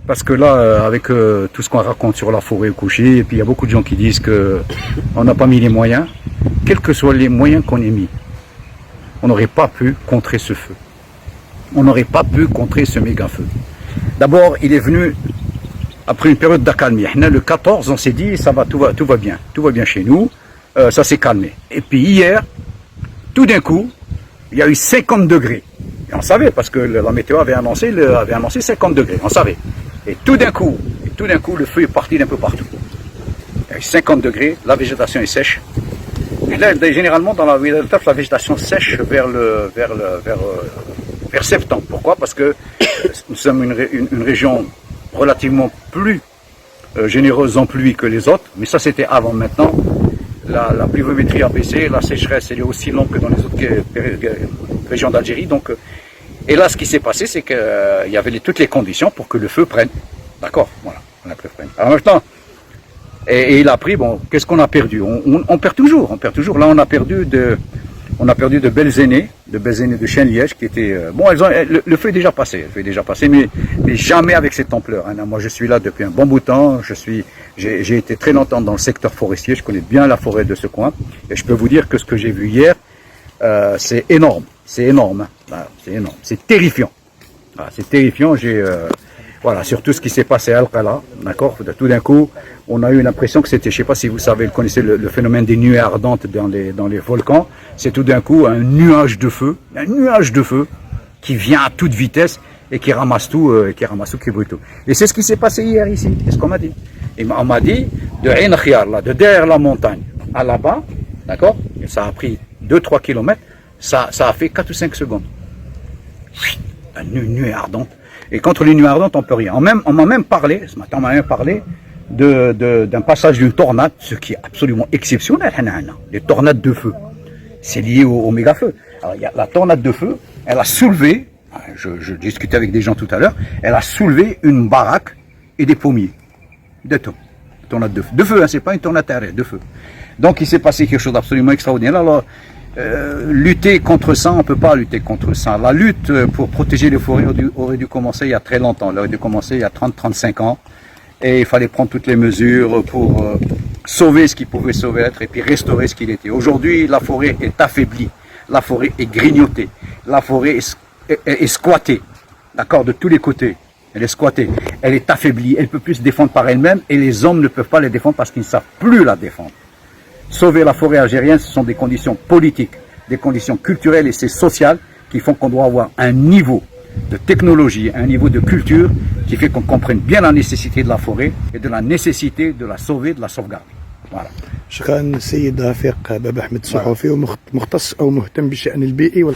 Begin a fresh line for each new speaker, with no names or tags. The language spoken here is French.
Parce que là, avec tout ce qu'on raconte sur la forêt au coucher, et puis il y a beaucoup de gens qui disent qu'on n'a pas mis les moyens, quels que soient les moyens qu'on ait mis, on n'aurait pas pu contrer ce feu. On n'aurait pas pu contrer ce méga feu. D'abord, il est venu après une période d'accalmie. Le 14, on s'est dit, ça va, tout va bien chez nous, ça s'est calmé. Et puis hier, tout d'un coup, il y a eu 50 degrés. Et on savait, parce que la météo avait annoncé 50 degrés, on savait. Et tout d'un coup, le feu est parti d'un peu partout. Il y a eu 50 degrés, la végétation est sèche. Et là, généralement, dans la végétation sèche vers septembre. Pourquoi? Parce que nous sommes une région relativement plus généreuse en pluie que les autres, mais ça c'était avant. Maintenant, la pluviométrie a baissé, la sécheresse elle est aussi longue que dans les autres régions d'Algérie. Donc, et là, ce qui s'est passé, c'est qu'il y avait toutes les conditions pour que le feu prenne. D'accord, voilà, la feu prenne. Alors maintenant, et il a pris, bon, qu'est-ce qu'on a perdu? On perd toujours. Là, on a perdu de belles aînées de Chêne-Liège qui étaient, bon, le feu est déjà passé, mais jamais avec cette ampleur. Hein. Moi, je suis là depuis un bon bout de temps. J'ai été très longtemps dans le secteur forestier. Je connais bien la forêt de ce coin, et je peux vous dire que ce que j'ai vu hier, c'est énorme. C'est énorme. Hein. C'est énorme. C'est terrifiant. C'est terrifiant. Voilà, surtout ce qui s'est passé à Al-Qala, d'accord. Tout d'un coup, on a eu l'impression que c'était, je sais pas si vous savez, vous connaissez le phénomène des nuées ardentes dans les volcans. C'est tout d'un coup un nuage de feu qui vient à toute vitesse et qui ramasse tout, qui brûle tout. Et c'est ce qui s'est passé hier ici. C'est ce qu'on m'a dit. Et on m'a dit de Ain Khiar, là, de derrière la montagne à là-bas, d'accord. Et ça a pris 2-3 kilomètres. Ça a fait 4 ou 5 secondes. Une nuée ardente. Et contre les nuées ardentes, on peut rien. On m'a même parlé, ce matin, on m'a même parlé d'un passage d'une tornade, ce qui est absolument exceptionnel. Les tornades de feu, c'est lié au méga feu. Alors, il y a la tornade de feu, elle a soulevé, je discutais avec des gens tout à l'heure, elle a soulevé une baraque et des pommiers. Tornade de feu, hein, c'est pas une tornade terrestre, de feu. Donc il s'est passé quelque chose d'absolument extraordinaire. Alors, lutter contre ça, on ne peut pas lutter contre ça. La lutte pour protéger les forêts aurait dû commencer il y a très longtemps. Elle aurait dû commencer il y a 30-35 ans. Et il fallait prendre toutes les mesures pour sauver ce qui pouvait sauver être et puis restaurer ce qu'il était. Aujourd'hui, la forêt est affaiblie. La forêt est grignotée. La forêt est squattée. D'accord, de tous les côtés. Elle est squattée. Elle est affaiblie. Elle ne peut plus se défendre par elle-même et les hommes ne peuvent pas la défendre parce qu'ils ne savent plus la défendre. Sauver la forêt algérienne, ce sont des conditions politiques, des conditions culturelles et sociales qui font qu'on doit avoir un niveau de technologie, un niveau de culture qui fait qu'on comprenne bien la nécessité de la forêt et de la nécessité de la sauver, de la sauvegarder. Voilà.
شكرا السيد رفيق بابا أحمد الصحفي ومختص أو مهتم بالشأن البيئي